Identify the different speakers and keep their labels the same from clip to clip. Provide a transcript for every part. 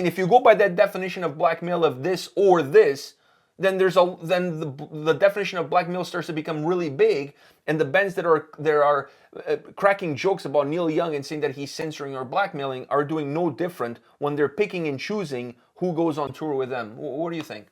Speaker 1: And if you go by that definition of blackmail of this or this, then the definition of blackmail starts to become really big, and the bands that are cracking jokes about Neil Young and saying that he's censoring or blackmailing are doing no different when they're picking and choosing who goes on tour with them. What do you think?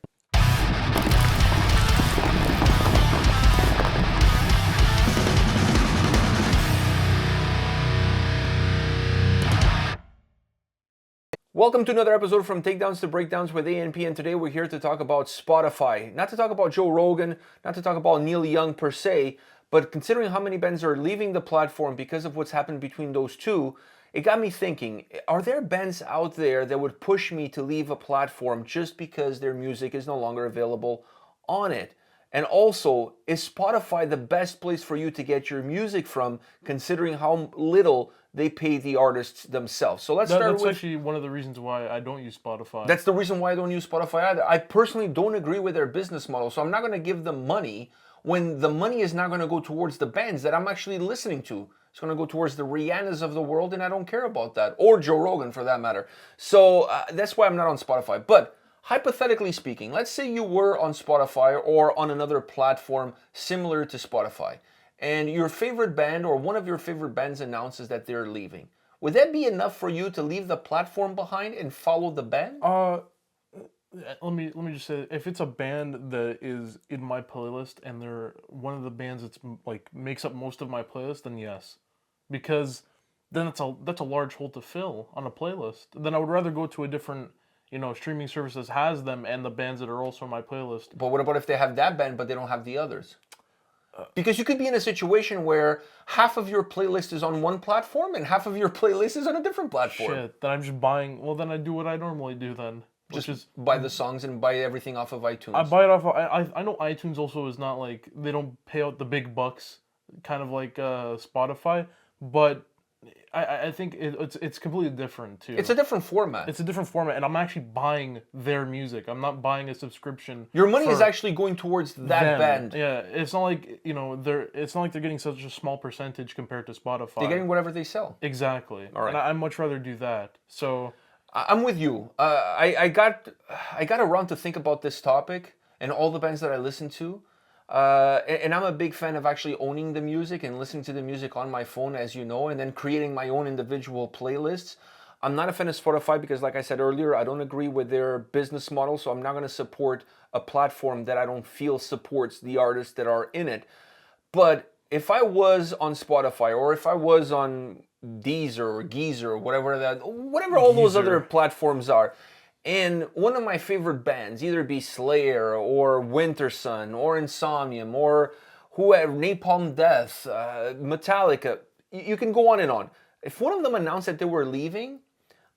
Speaker 1: Welcome to another episode from Takedowns to Breakdowns with A&P, and today we're here to talk about Spotify. Not to talk about Joe Rogan, not to talk about Neil Young per se, but considering how many bands are leaving the platform because of what's happened between those two, it got me thinking, are there bands out there that would push me to leave a platform just because their music is no longer available on it? And also, is Spotify the best place for you to get your music from, considering how little they pay the artists themselves? So let's start with...
Speaker 2: That's actually one of the reasons why I don't use Spotify.
Speaker 1: That's the reason why I don't use Spotify either. I personally don't agree with their business model, so I'm not going to give them money when the money is not going to go towards the bands that I'm actually listening to. It's going to go towards the Rihannas of the world, and I don't care about that. Or Joe Rogan, for that matter. So that's why I'm not on Spotify. But hypothetically speaking, let's say you were on Spotify or on another platform similar to Spotify, and your favorite band or one of your favorite bands announces that they're leaving. Would that be enough for you to leave the platform behind and follow the band?
Speaker 2: Let me just say, if it's a band that is in my playlist and they're one of the bands that's like makes up most of my playlist, then yes, because then that's a large hole to fill on a playlist. Then I would rather go to a different, streaming service that has them and the bands that are also on my playlist.
Speaker 1: But what about if they have that band but they don't have the others? Because you could be in a situation where half of your playlist is on one platform and half of your playlist is on a different platform.
Speaker 2: Shit, then I'm just buying... Well, then I do what I normally do then.
Speaker 1: Just buy the songs and buy everything off of iTunes.
Speaker 2: I buy it off... I know iTunes also is not like... They don't pay out the big bucks, kind of like Spotify, but... I think it's completely different too.
Speaker 1: It's a different format.
Speaker 2: It's a different format, and I'm actually buying their music. I'm not buying a subscription.
Speaker 1: Your money is actually going towards that band.
Speaker 2: Yeah, it's not like It's not like they're getting such a small percentage compared to Spotify.
Speaker 1: They're getting whatever they sell.
Speaker 2: Exactly.
Speaker 1: All right.
Speaker 2: And I'd much rather do that. So
Speaker 1: I'm with you. I got around to think about this topic and all the bands that I listen to. And I'm a big fan of actually owning the music and listening to the music on my phone, as you know, and then creating my own individual playlists. I'm not a fan of Spotify because, like I said earlier, I don't agree with their business model, so I'm not going to support a platform that I don't feel supports the artists that are in it. But if I was on Spotify or if I was on Deezer or Geezer or whatever all those other platforms are, and one of my favorite bands, either be Slayer or Wintersun or Insomnium or whoever, Napalm Death, Metallica, you can go on and on. If one of them announced that they were leaving,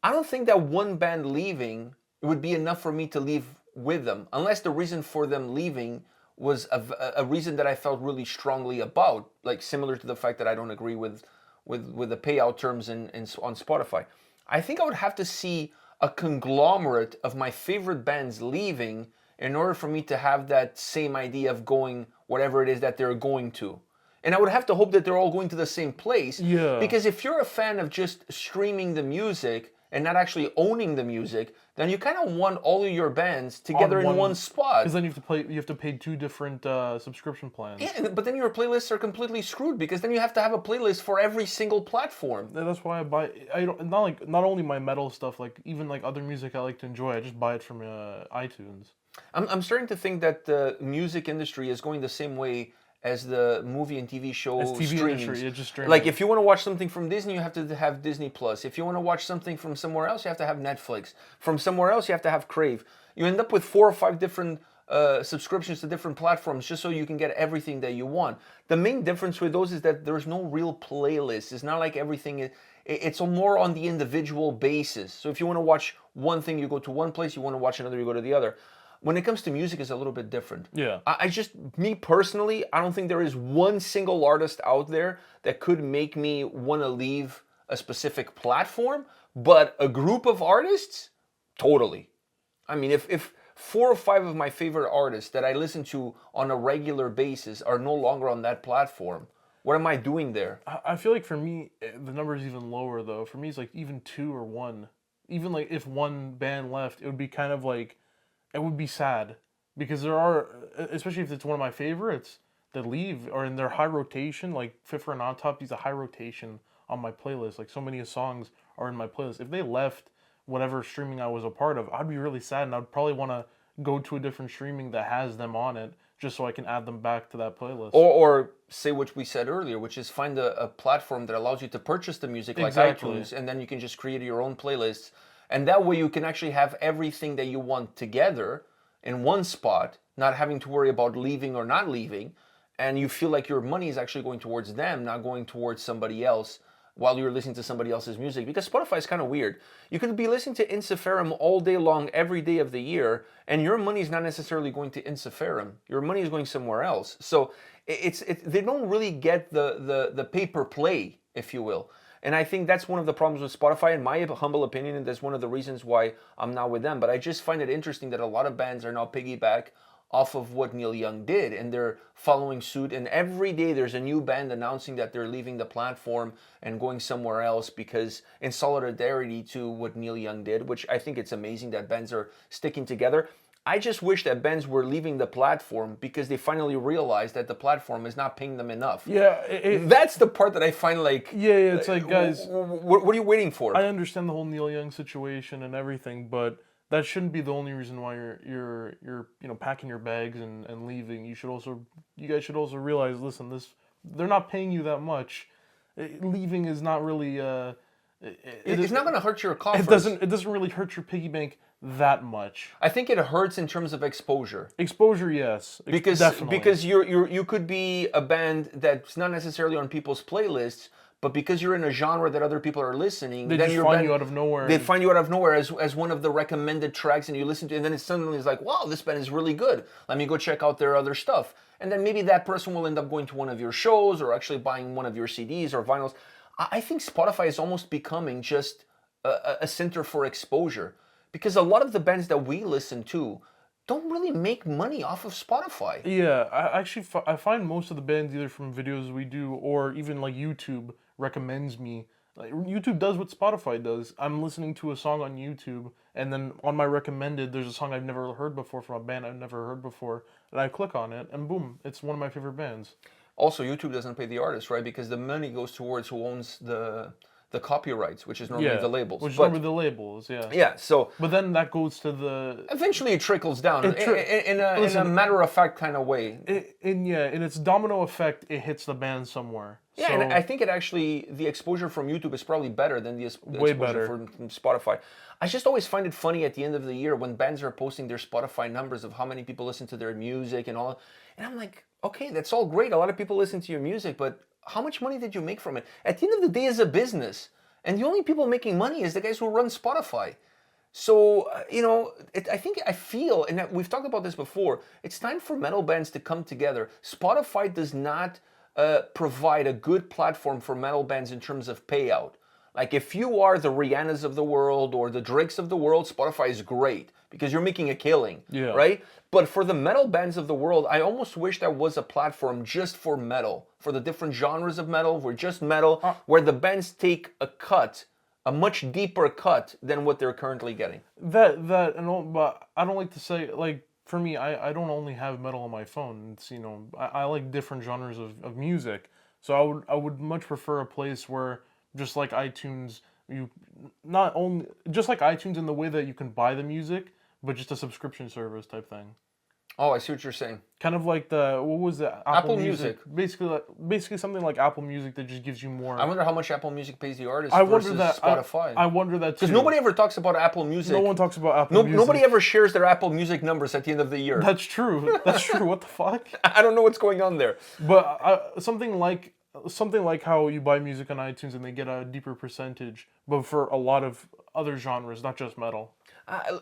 Speaker 1: I don't think that one band leaving would be enough for me to leave with them, unless the reason for them leaving was a reason that I felt really strongly about, like similar to the fact that I don't agree with the payout terms on Spotify. I think I would have to see a conglomerate of my favorite bands leaving in order for me to have that same idea of going whatever it is that they're going to. And I would have to hope that they're all going to the same place.
Speaker 2: Yeah.
Speaker 1: Because if you're a fan of just streaming the music and not actually owning the music, then you kind of want all of your bands together in one spot.
Speaker 2: Because then you have to pay two different subscription plans.
Speaker 1: Yeah, but then your playlists are completely screwed because then you have to have a playlist for every single platform.
Speaker 2: That's why I buy. Not only my metal stuff, like even like other music I like to enjoy. I just buy it from iTunes.
Speaker 1: I'm starting to think that the music industry is going the same way as the movie and TV show
Speaker 2: industry, it's just streaming.
Speaker 1: Like if you want to watch something from Disney, you have to have Disney Plus. If you want to watch something from somewhere else, you have to have Netflix. From somewhere else, you have to have Crave. You end up with 4 or 5 different subscriptions to different platforms just so you can get everything that you want. The main difference with those is that there's no real playlist. It's not like everything. It's more on the individual basis. So if you want to watch one thing, you go to one place. You want to watch another, you go to the other. When it comes to music, it's a little bit different.
Speaker 2: Yeah.
Speaker 1: Me personally, I don't think there is one single artist out there that could make me want to leave a specific platform, but a group of artists, totally. I mean, if 4 or 5 of my favorite artists that I listen to on a regular basis are no longer on that platform, what am I doing there?
Speaker 2: I feel like for me, the number is even lower though. For me, it's like even 2 or 1. even like if one band left, it would be kind of like, it would be sad because there are, especially if it's one of my favorites that leave or in their high rotation, like Fit for an Autopsy's a high rotation on my playlist. Like so many songs are in my playlist. If they left whatever streaming I was a part of, I'd be really sad and I'd probably want to go to a different streaming that has them on it just so I can add them back to that playlist.
Speaker 1: Or say what we said earlier, which is find a platform that allows you to purchase the music like iTunes, and then you can just create your own playlists. And that way you can actually have everything that you want together in one spot, not having to worry about leaving or not leaving. And you feel like your money is actually going towards them, not going towards somebody else while you're listening to somebody else's music. Because Spotify is kind of weird. You could be listening to 𝗙𝗢𝗎𝗪 all day long, every day of the year, and your money is not necessarily going to 𝗙𝗙𝗎𝗪𝗪. Your money is going somewhere else. So they don't really get the pay-per-play, if you will. And I think that's one of the problems with Spotify, in my humble opinion, and that's one of the reasons why I'm not with them. But I just find it interesting that a lot of bands are now piggyback off of what Neil Young did, and they're following suit. And every day there's a new band announcing that they're leaving the platform and going somewhere else because in solidarity to what Neil Young did, which I think it's amazing that bands are sticking together. I just wish that bands were leaving the platform because they finally realized that the platform is not paying them enough.
Speaker 2: Yeah,
Speaker 1: that's the part that I find like...
Speaker 2: Yeah, it's like, guys...
Speaker 1: What are you waiting for?
Speaker 2: I understand the whole Neil Young situation and everything, but that shouldn't be the only reason why you're packing your bags and leaving. You guys should also realize, listen, they're not paying you that much. Leaving is not really
Speaker 1: it's not going to hurt your coffers.
Speaker 2: It doesn't really hurt your piggy bank that much.
Speaker 1: I think it hurts in terms of exposure.
Speaker 2: Exposure, yes.
Speaker 1: Definitely. Because you could be a band that's not necessarily on people's playlists, but because you're in a genre that other people are listening,
Speaker 2: they just find you out of nowhere.
Speaker 1: They find you out of nowhere as one of the recommended tracks, and you listen to it, and then it suddenly is like, wow, this band is really good. Let me go check out their other stuff. And then maybe that person will end up going to one of your shows or actually buying one of your CDs or vinyls. I think Spotify is almost becoming just a center for exposure, because a lot of the bands that we listen to don't really make money off of Spotify.
Speaker 2: Yeah, I find most of the bands either from videos we do or even like YouTube recommends me. Like, YouTube does what Spotify does. I'm listening to a song on YouTube, and then on my recommended, there's a song I've never heard before from a band I've never heard before, and I click on it, and boom, it's one of my favorite bands.
Speaker 1: Also, YouTube doesn't pay the artist, right? Because the money goes towards who owns the copyrights, which is normally the labels.
Speaker 2: Which is normally the labels, yeah.
Speaker 1: Yeah, so...
Speaker 2: But then that goes to the...
Speaker 1: Eventually it trickles down in a matter-of-fact kind of way.
Speaker 2: In its domino effect, it hits the band somewhere.
Speaker 1: Yeah, so, and I think it actually, the exposure from YouTube is probably better than the exposure from Spotify. I just always find it funny at the end of the year when bands are posting their Spotify numbers of how many people listen to their music and all. And I'm like, okay, that's all great. A lot of people listen to your music, but how much money did you make from it? At the end of the day, it's a business. And the only people making money is the guys who run Spotify. So, I feel, and we've talked about this before, it's time for metal bands to come together. Spotify does not provide a good platform for metal bands in terms of payout. Like, if you are the Rihannas of the world or the Drakes of the world, Spotify is great because you're making a killing, right? But for the metal bands of the world, I almost wish there was a platform just for metal, for the different genres of metal, where just metal, where the bands take a cut, a much deeper cut than what they're currently getting.
Speaker 2: But I don't like to say, like, for me, I don't only have metal on my phone. It's, I like different genres of music. So I would much prefer a place where, just like iTunes, just like iTunes in the way that you can buy the music, but just a subscription service type thing.
Speaker 1: Oh, I see what you're saying.
Speaker 2: Kind of like what was it? Apple Music. Basically something like Apple Music that just gives you more.
Speaker 1: I wonder how much Apple Music pays the artist versus Spotify.
Speaker 2: I wonder that too.
Speaker 1: Because nobody ever talks about Apple Music.
Speaker 2: No one talks about Apple Music.
Speaker 1: Nobody ever shares their Apple Music numbers at the end of the year.
Speaker 2: That's true. That's true. What the fuck?
Speaker 1: I don't know what's going on there.
Speaker 2: But something like how you buy music on iTunes and they get a deeper percentage, but for a lot of other genres, not just metal.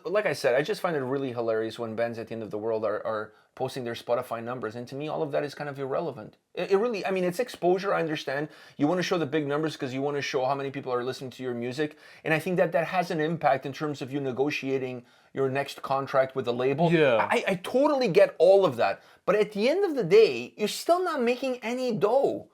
Speaker 1: Like I said, I just find it really hilarious when bands at the end of the world are posting their Spotify numbers. And to me, all of that is kind of irrelevant. It really, I mean, it's exposure, I understand. You want to show the big numbers because you want to show how many people are listening to your music. And I think that has an impact in terms of you negotiating your next contract with a label.
Speaker 2: Yeah.
Speaker 1: I totally get all of that. But at the end of the day, you're still not making any dough.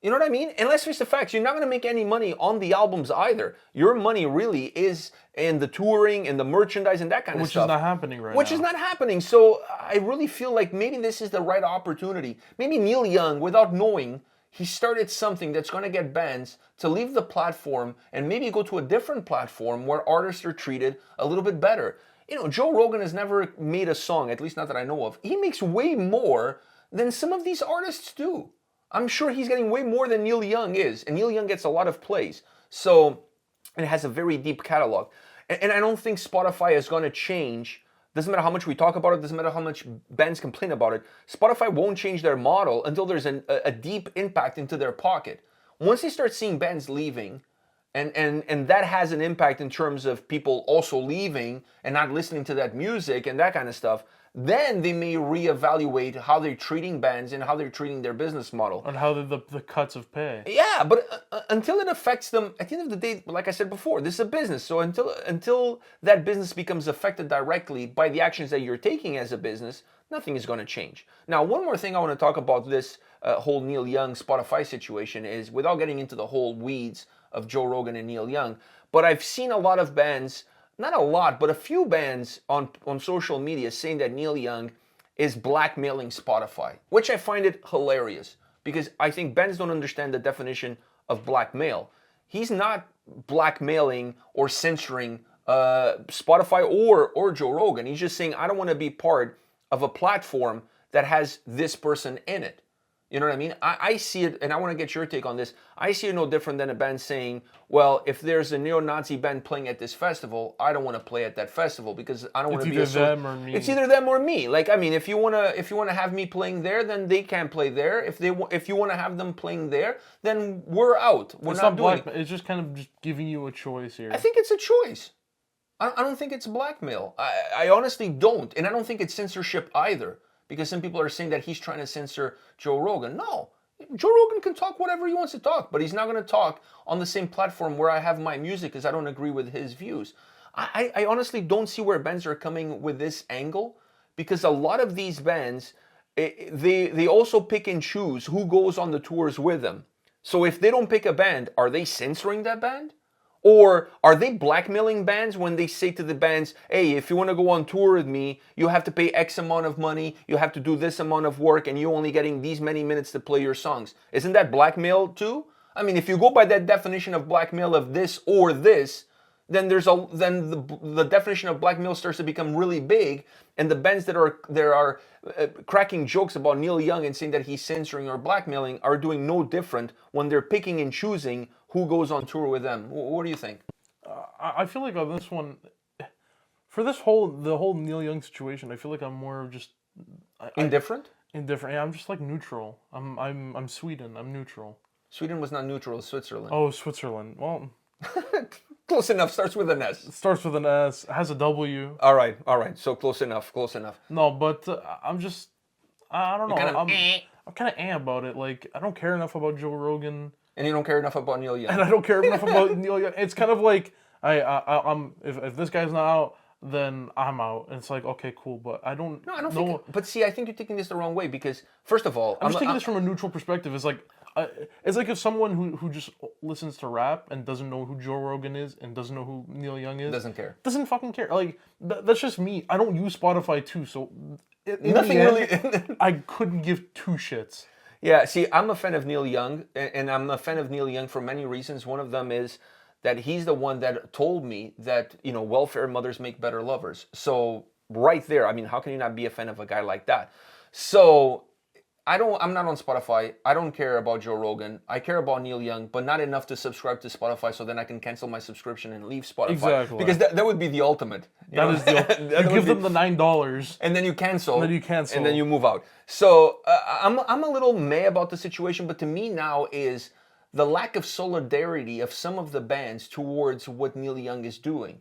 Speaker 1: You know what I mean? And let's face the facts, you're not going to make any money on the albums either. Your money really is in the touring and the merchandise and that kind of stuff.
Speaker 2: Which is not happening right now.
Speaker 1: Which is not happening. So I really feel like maybe this is the right opportunity. Maybe Neil Young, without knowing, he started something that's going to get bands to leave the platform and maybe go to a different platform where artists are treated a little bit better. You know, Joe Rogan has never made a song, at least not that I know of. He makes way more than some of these artists do. I'm sure he's getting way more than Neil Young is, and Neil Young gets a lot of plays. So, and it has a very deep catalog. And I don't think Spotify is going to change. Doesn't matter how much we talk about it, doesn't matter how much bands complain about it. Spotify won't change their model until there's a deep impact into their pocket. Once they start seeing bands leaving, and that has an impact in terms of people also leaving and not listening to that music and that kind of stuff, then they may reevaluate how they're treating bands and how they're treating their business model.
Speaker 2: And how the cuts of pay.
Speaker 1: Yeah, but until it affects them, at the end of the day, like I said before, this is a business. So until that business becomes affected directly by the actions that you're taking as a business, nothing is going to change. Now, one more thing I want to talk about this whole Neil Young Spotify situation is, without getting into the whole weeds of Joe Rogan and Neil Young, but I've seen a lot of bands, not a lot, but a few bands on social media saying that Neil Young is blackmailing Spotify, which I find it hilarious because I think bands don't understand the definition of blackmail. He's not blackmailing or censoring Spotify or Joe Rogan. He's just saying, I don't want to be part of a platform that has this person in it. You know what I mean? I see it, and I want to get your take on this. I see it no different than a band saying, well, if there's a neo-Nazi band playing at this festival, I don't want to play at that festival because I don't want to be
Speaker 2: It's either them or me.
Speaker 1: It's either them or me. Like, I mean, if you want to have me playing there, then they can't play there. If you want to have them playing there, then we're out. We're not doing it.
Speaker 2: It's just kind of just giving you a choice here.
Speaker 1: I think it's a choice. I don't think it's blackmail. I honestly don't. And I don't think it's censorship either. Because some people are saying that he's trying to censor Joe Rogan. No, Joe Rogan can talk whatever he wants to talk, but he's not going to talk on the same platform where I have my music because I don't agree with his views. I honestly don't see where bands are coming with this angle, because a lot of these bands, they also pick and choose who goes on the tours with them. So if they don't pick a band, are they censoring that band? Or are they blackmailing bands when they say to the bands, hey, if you want to go on tour with me, you have to pay X amount of money, you have to do this amount of work, and you're only getting these many minutes to play your songs? Isn't that blackmail too? I mean, if you go by that definition of blackmail of this or this, then the definition of blackmail starts to become really big, and the bands that are cracking jokes about Neil Young and saying that he's censoring or blackmailing are doing no different when they're picking and choosing who goes on tour with them. What do you think?
Speaker 2: I feel like on this one, for the whole Neil Young situation, I feel like I'm more of just
Speaker 1: Indifferent?
Speaker 2: Indifferent. Yeah, I'm just like neutral. I'm Sweden. I'm neutral.
Speaker 1: Sweden was not neutral, it's Switzerland.
Speaker 2: Oh, Switzerland. Well,
Speaker 1: Close enough, starts with an S.
Speaker 2: it starts with an S, has a W.
Speaker 1: All right. So close enough.
Speaker 2: No, but I'm just, I don't know.
Speaker 1: You're
Speaker 2: I'm kind of about it. Like, I don't care enough about Joe Rogan.
Speaker 1: And you don't care enough about Neil Young.
Speaker 2: And I don't care enough about Neil Young. It's kind of like, I'm if this guy's not out, then I'm out. And it's like, okay, cool, but I don't.
Speaker 1: No, I don't think. But see, I think you're taking this the wrong way because, first of all,
Speaker 2: I'm just taking this from a neutral perspective. It's like if someone who just listens to rap and doesn't know who Joe Rogan is and doesn't know who Neil Young is, doesn't fucking care. Like that's just me. I don't use Spotify too, so
Speaker 1: nothing really.
Speaker 2: I couldn't give two shits.
Speaker 1: Yeah, see, I'm a fan of Neil Young, and I'm a fan of Neil Young for many reasons. One of them is that he's the one that told me that, welfare mothers make better lovers. So right there, I mean, how can you not be a fan of a guy like that? So I'm not on Spotify. I don't care about Joe Rogan. I care about Neil Young, but not enough to subscribe to Spotify so then I can cancel my subscription and leave Spotify.
Speaker 2: Exactly.
Speaker 1: Because that would be the ultimate.
Speaker 2: That is the you give them the $9.
Speaker 1: And then you cancel.
Speaker 2: And
Speaker 1: then you move out. So I'm a little meh about the situation, but to me now is the lack of solidarity of some of the bands towards what Neil Young is doing.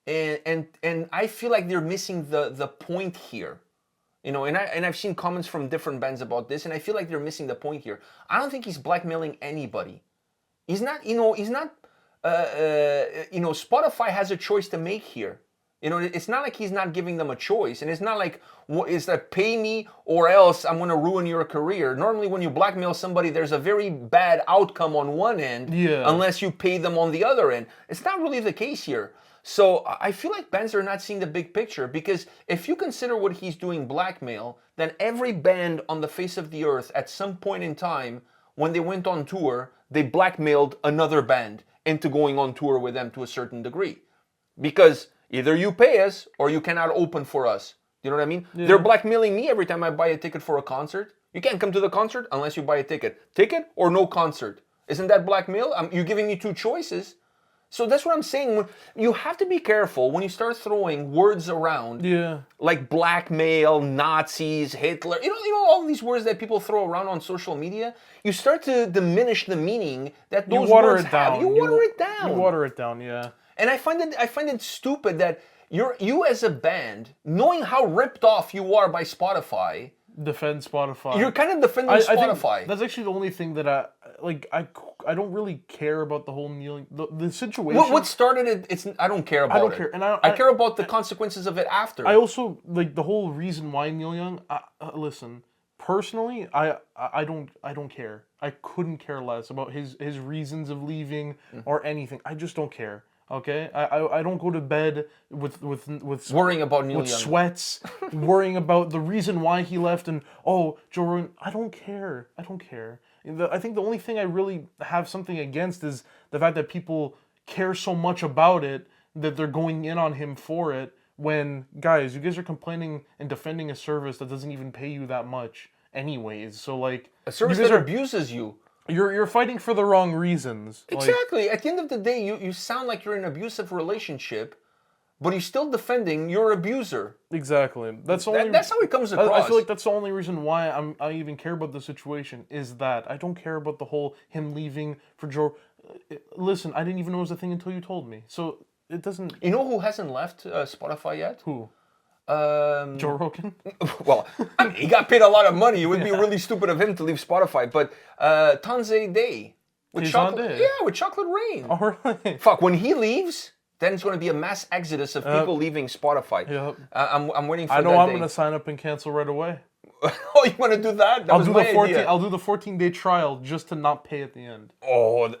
Speaker 1: And I feel like they're missing the point here. And I've seen comments from different bands about this, and I feel like they're missing the point here. I don't think he's blackmailing anybody. He's not, Spotify has a choice to make here. You know, it's not like he's not giving them a choice. And it's not like, it's that pay me or else I'm going to ruin your career. Normally when you blackmail somebody, there's a very bad outcome on one end unless you pay them on the other end. It's not really the case here. So I feel like bands are not seeing the big picture, because if you consider what he's doing blackmail, then every band on the face of the earth at some point in time, when they went on tour, they blackmailed another band into going on tour with them to a certain degree. Because either you pay us or you cannot open for us. You know what I mean? Yeah. They're blackmailing me every time I buy a ticket for a concert. You can't come to the concert unless you buy a ticket. Ticket or no concert. Isn't that blackmail? You're giving me two choices. So that's what I'm saying. You have to be careful when you start throwing words around, like blackmail, Nazis, Hitler. You know all these words that people throw around on social media. You start to diminish the meaning that those words have. You water it down.
Speaker 2: You water it down, yeah.
Speaker 1: And I find it stupid that you as a band, knowing how ripped off you are by Spotify,
Speaker 2: defend Spotify.
Speaker 1: You're kind of defending Spotify.
Speaker 2: I think that's actually the only thing that I don't really care about the whole kneeling, the situation.
Speaker 1: What started it? I don't care about it. I don't care, and I care about the consequences of it after.
Speaker 2: I also like the whole reason why Neil Young. Listen, personally, I don't care. I couldn't care less about his reasons of leaving or anything. I just don't care. Okay, I don't go to bed with
Speaker 1: worrying about Neil Young.
Speaker 2: Sweats, worrying about the reason why he left, and Joe Rogan. I don't care. I think the only thing I really have something against is the fact that people care so much about it that they're going in on him for it. When guys, you guys are complaining and defending a service that doesn't even pay you that much, anyways. So like
Speaker 1: a service that abuses you.
Speaker 2: You're fighting for the wrong reasons.
Speaker 1: Exactly. At the end of the day, you sound like you're in an abusive relationship, but you're still defending your abuser.
Speaker 2: Exactly. That's how
Speaker 1: it comes across.
Speaker 2: I feel like that's the only reason why I even care about the situation, is that I don't care about the whole him leaving for Joe. Listen, I didn't even know it was a thing until you told me. So it doesn't.
Speaker 1: You know who hasn't left Spotify yet?
Speaker 2: Who? Joe Rogan?
Speaker 1: Well, I mean, he got paid a lot of money. It would be really stupid of him to leave Spotify. But Tanze Day. With chocolate, with Chocolate Rain.
Speaker 2: Oh, really?
Speaker 1: Fuck, when he leaves, then it's going to be a mass exodus of people leaving Spotify.
Speaker 2: Yep.
Speaker 1: I'm waiting for that day.
Speaker 2: I know I'm going to sign up and cancel right away.
Speaker 1: Oh, you want to do that?
Speaker 2: I'll do the 14-day trial just to not pay at the end.
Speaker 1: Oh,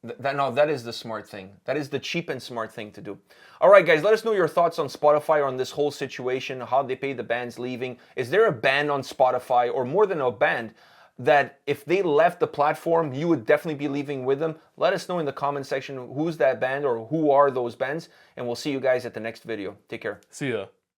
Speaker 1: that is the smart thing. That is the cheap and smart thing to do. All right, guys, let us know your thoughts on Spotify, on this whole situation, how they pay the bands leaving. Is there a band on Spotify, or more than a band, that if they left the platform, you would definitely be leaving with them? Let us know in the comment section who's that band or who are those bands, and we'll see you guys at the next video. Take care.
Speaker 2: See ya.